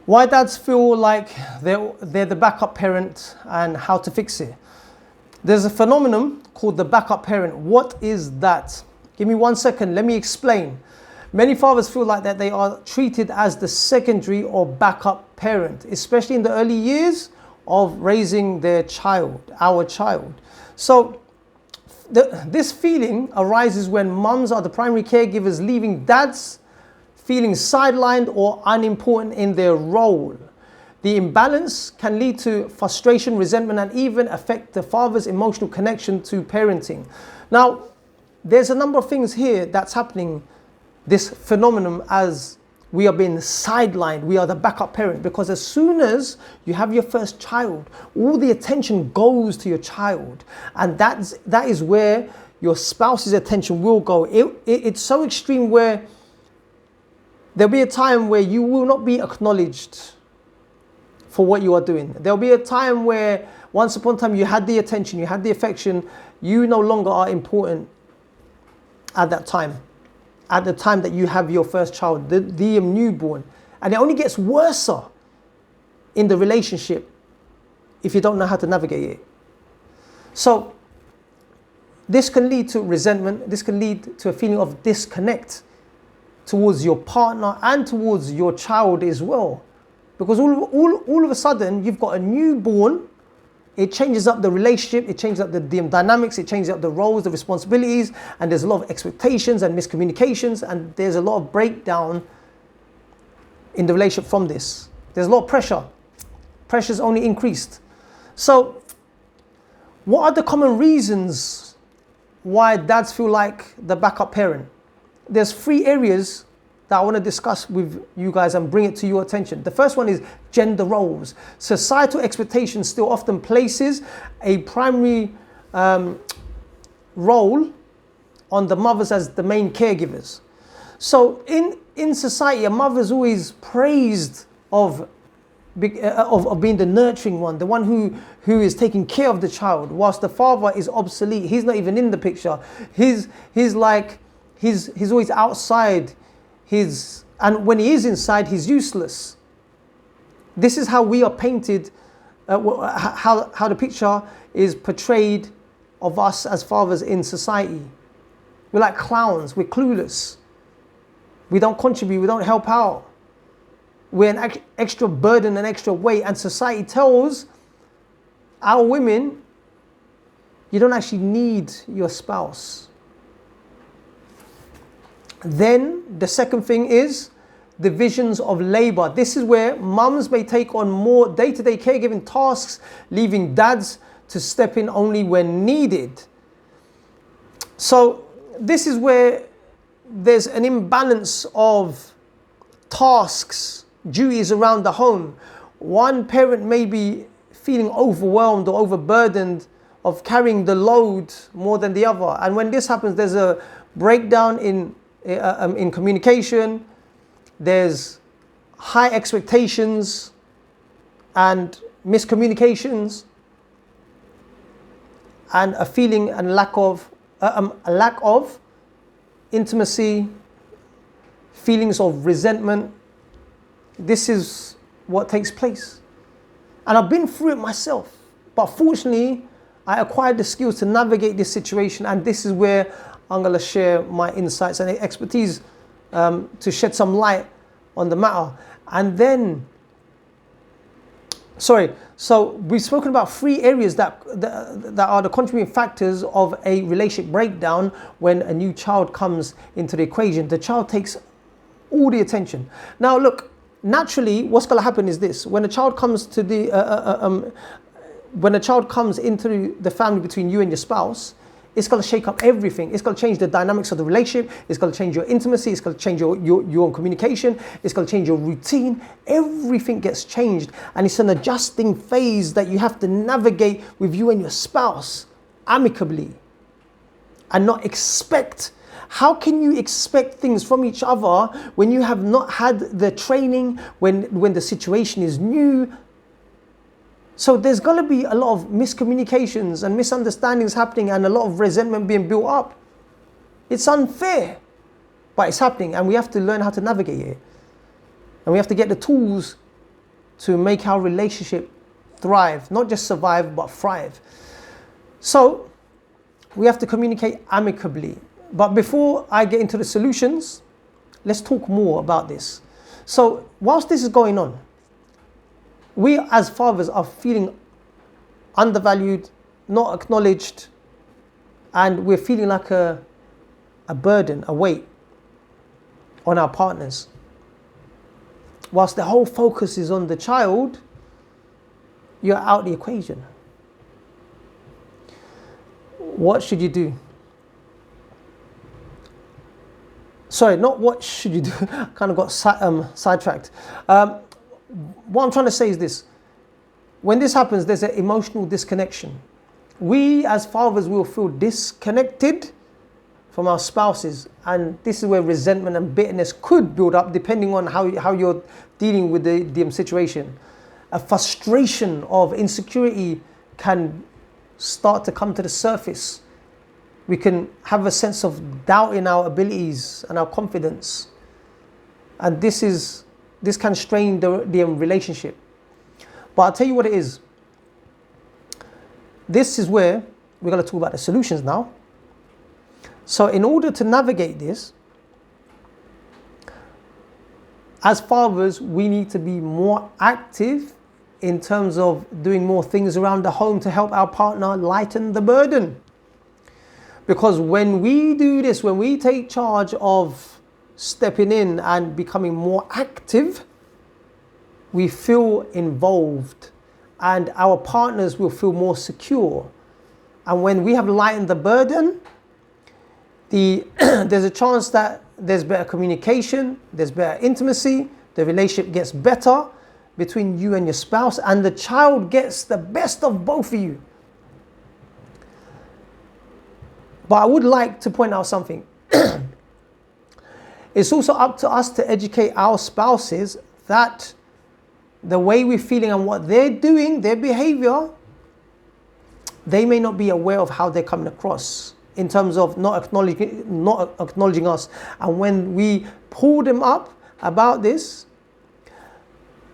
Why dads feel like they're the backup parent and how to fix it. There's a phenomenon called the backup parent. What is that? Give me 1 second, let me explain. Many fathers feel like that they are treated as the secondary or backup parent, especially in the early years of raising their child, our child. So this feeling arises when mums are the primary caregivers, leaving dads feeling sidelined or unimportant in their role. The imbalance can lead to frustration, resentment, and even affect the father's emotional connection to parenting. Now, there's a number of things here that's happening, this phenomenon, as we are being sidelined. We are the backup parent, because as soon as you have your first child, all the attention goes to your child, and that is where your spouse's attention will go. It's so extreme where there'll be a time where you will not be acknowledged for what you are doing. There'll be a time where once upon a time you had the attention, you had the affection, you no longer are important at that time. At the time that you have your first child, the newborn. And it only gets worse in the relationship if you don't know how to navigate it. So this can lead to resentment, this can lead to a feeling of disconnect towards your partner and towards your child as well. Because all of a sudden, you've got a newborn, it changes up the relationship, it changes up the dynamics, it changes up the roles, the responsibilities, and there's a lot of expectations and miscommunications, and there's a lot of breakdown in the relationship from this. There's a lot of pressure. Pressure's only increased. So, what are the common reasons why dads feel like the backup parent? There's 3 areas that I want to discuss with you guys and bring it to your attention. The first one is gender roles. Societal expectations still often places a primary role on the mothers as the main caregivers. So in society, a mother is always praised of being the nurturing one, the one who is taking care of the child, whilst the father is obsolete. He's not even in the picture. He's always outside. And when he is inside, he's useless. This is how we are painted, how the picture is portrayed of us as fathers in society. We're like clowns, we're clueless. We don't contribute, we don't help out. We're an extra burden, an extra weight, and society tells our women, you don't actually need your spouse. Then the second thing is divisions of labor. This is where mums may take on more day-to-day caregiving tasks, leaving dads to step in only when needed. So this is where there's an imbalance of tasks, duties around the home. One parent may be feeling overwhelmed or overburdened of carrying the load more than the other. And when this happens, there's a breakdown in communication, there's high expectations and miscommunications, and a feeling and a lack of intimacy, feelings of resentment. This is what takes place. And I've been through it myself, but fortunately, I acquired the skills to navigate this situation, and this is where I'm going to share my insights and expertise to shed some light on the matter. And then, so we've spoken about 3 areas that are the contributing factors of a relationship breakdown when a new child comes into the equation. The child takes all the attention. Now look, naturally, what's going to happen is this: when a child comes to when a child comes into the family between you and your spouse, it's going to shake up everything. It's going to change the dynamics of the relationship. It's going to change your intimacy. It's going to change your communication. It's going to change your routine. Everything gets changed. And it's an adjusting phase that you have to navigate with you and your spouse amicably and not expect. How can you expect things from each other when you have not had the training, when the situation is new? So there's going to be a lot of miscommunications and misunderstandings happening and a lot of resentment being built up. It's unfair, but it's happening, and we have to learn how to navigate it. And we have to get the tools to make our relationship thrive, not just survive, but thrive. So we have to communicate amicably. But before I get into the solutions, let's talk more about this. So whilst this is going on, we as fathers are feeling undervalued, not acknowledged, and we're feeling like a burden, a weight on our partners. Whilst the whole focus is on the child, you're out the equation. What should you do? Sorry, not what should you do. I kind of got sidetracked. What I'm trying to say is this. When this happens, there's an emotional disconnection. We as fathers will feel disconnected from our spouses, and this is where resentment and bitterness could build up depending on how you're dealing with the situation. A frustration of insecurity can start to come to the surface. We can have a sense of doubt in our abilities and our confidence, and this can strain the relationship. But I'll tell you what it is. This is where we're going to talk about the solutions now. So in order to navigate this, as fathers, we need to be more active in terms of doing more things around the home to help our partner lighten the burden. Because when we do this, when we take charge of stepping in and becoming more active, we feel involved and our partners will feel more secure. And when we have lightened the burden, there's a chance that there's better communication, there's better intimacy, the relationship gets better between you and your spouse, and the child gets the best of both of you. But I would like to point out something. It's also up to us to educate our spouses that the way we're feeling and what they're doing, their behavior, they may not be aware of how they're coming across in terms of not acknowledging us. And when we pull them up about this,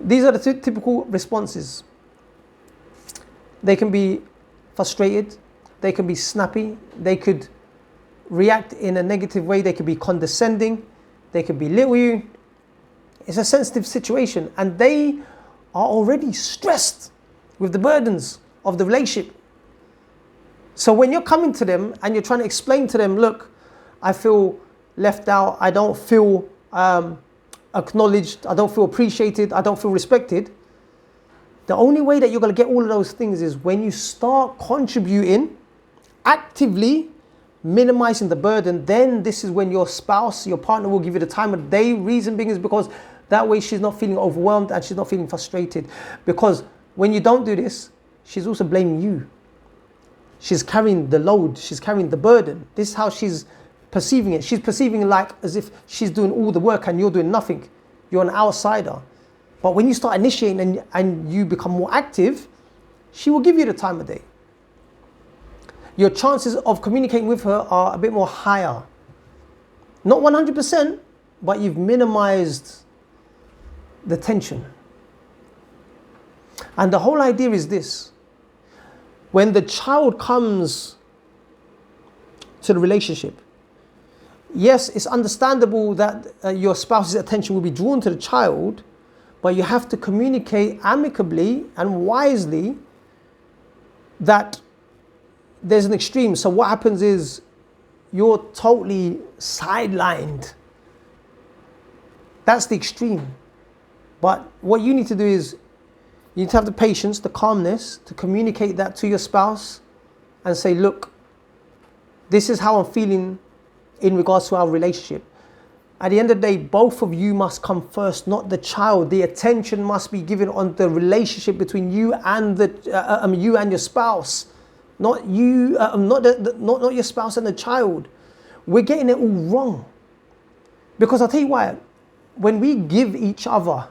these are the typical responses. They can be frustrated, they can be snappy, they could react in a negative way, they could be condescending, they could belittle you. It's a sensitive situation, and they are already stressed with the burdens of the relationship. So when you're coming to them and you're trying to explain to them, look, I feel left out, I don't feel acknowledged, I don't feel appreciated, I don't feel respected. The only way that you're going to get all of those things is when you start contributing, actively minimizing the burden. Then this is when your spouse, your partner will give you the time of day. Reason being is because that way she's not feeling overwhelmed and she's not feeling frustrated. Because when you don't do this, she's also blaming you. She's carrying the load, she's carrying the burden. This is how she's perceiving it. She's perceiving it like as if she's doing all the work and you're doing nothing. You're an outsider. But when you start initiating and you become more active, she will give you the time of day. Your chances of communicating with her are a bit more higher. Not 100%, but you've minimized the tension. And the whole idea is this. When the child comes to the relationship, yes, it's understandable that your spouse's attention will be drawn to the child, but you have to communicate amicably and wisely that there's an extreme. So what happens is you're totally sidelined. That's the extreme. But what you need to do is you need to have the patience, the calmness to communicate that to your spouse and say, look, this is how I'm feeling in regards to our relationship. At the end of the day, both of you must come first, not the child. The attention must be given on the relationship between you and you and your spouse, not you, not your spouse and the child. We're getting it all wrong. Because I'll tell you why. When we give each other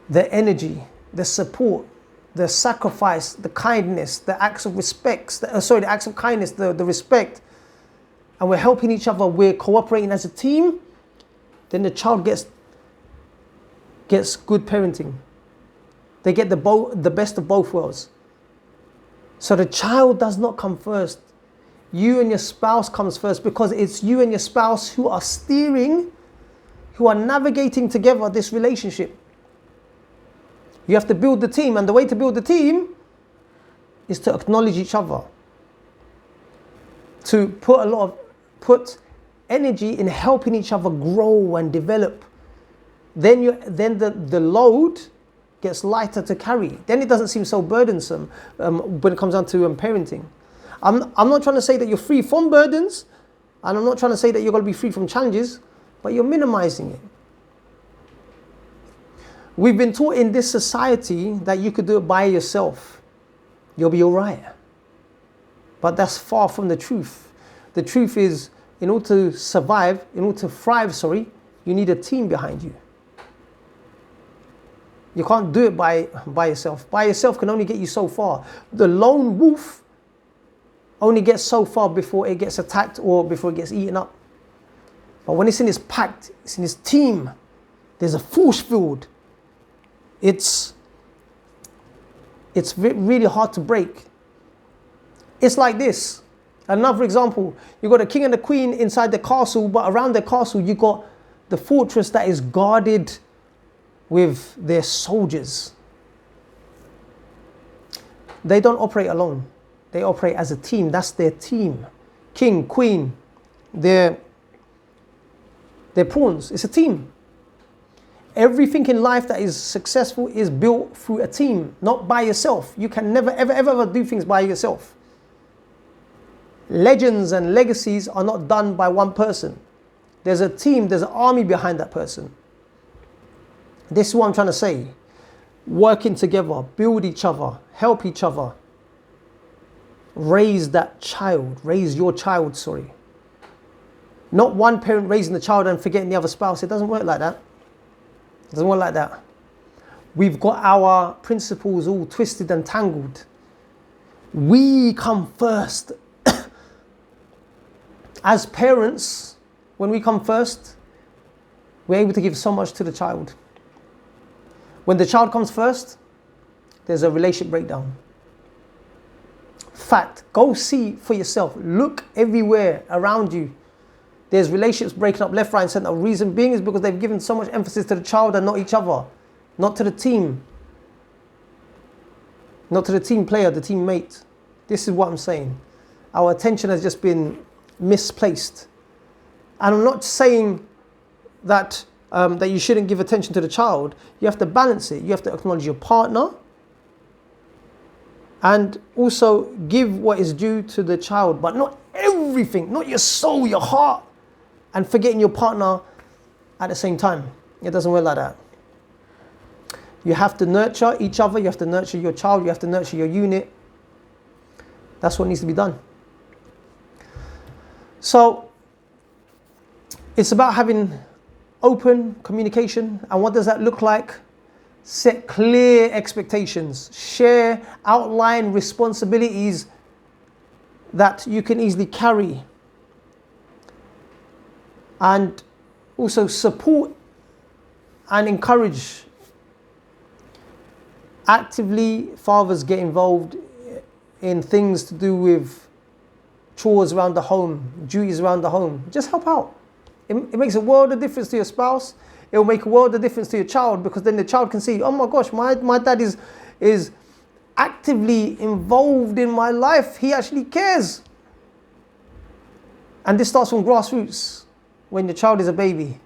the energy, the support, the sacrifice, the kindness, the acts of respect, the acts of kindness, the respect, and we're helping each other, we're cooperating as a team, then the child gets good parenting. They get the best of both worlds. So the child does not come first. You and your spouse comes first, because it's you and your spouse who are steering, who are navigating together this relationship. You have to build the team, and the way to build the team is to acknowledge each other. To put energy in helping each other grow and develop. Then the load gets lighter to carry. Then it doesn't seem so burdensome when it comes down to parenting. I'm not trying to say that you're free from burdens, and I'm not trying to say that you're going to be free from challenges, but you're minimizing it. We've been taught in this society that you could do it by yourself. You'll be all right. But that's far from the truth. The truth is, in order to survive, in order to thrive, you need a team behind you. You can't do it by yourself. By yourself can only get you so far. The lone wolf only gets so far before it gets attacked or before it gets eaten up. But when it's in its pack, it's in its team, there's a force field. It's really hard to break. It's like this. Another example, you've got a king and a queen inside the castle, but around the castle you've got the fortress that is guarded with their soldiers. They don't operate alone. They operate as a team. That's their team. King, queen, they're pawns. It's a team. Everything in life that is successful is built through a team, not by yourself. You can never, ever do things by yourself. Legends and legacies are not done by one person. There's a team, there's an army behind that person. This is what I'm trying to say. Working together, build each other, help each other. Raise that child, raise your child, Not one parent raising the child and forgetting the other spouse. It doesn't work like that. It doesn't work like that. We've got our principles all twisted and tangled. We come first. As parents, when we come first, we're able to give so much to the child. When the child comes first, there's a relationship breakdown. Fact, go see for yourself. Look everywhere around you. There's relationships breaking up left, right, and center. Reason being is because they've given so much emphasis to the child and not each other. Not to the team. Not to the team player, the teammate. This is what I'm saying. Our attention has just been misplaced. And I'm not saying that that you shouldn't give attention to the child. You have to balance it. You have to acknowledge your partner and also give what is due to the child, but not everything, not your soul, your heart, and forgetting your partner at the same time. It doesn't work like that. You have to nurture each other. You have to nurture your child. You have to nurture your unit. That's what needs to be done. So it's about having open communication. And what does that look like? Set clear expectations. Share, outline responsibilities that you can easily carry. And also support and encourage. Actively, fathers get involved in things to do with chores around the home, duties around the home. Just help out. It makes a world of difference to your spouse. It will make a world of difference to your child, because then the child can see, oh my gosh, my dad is actively involved in my life. He actually cares. And this starts from grassroots when your child is a baby,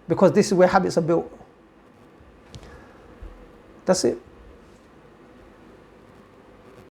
because this is where habits are built. That's it.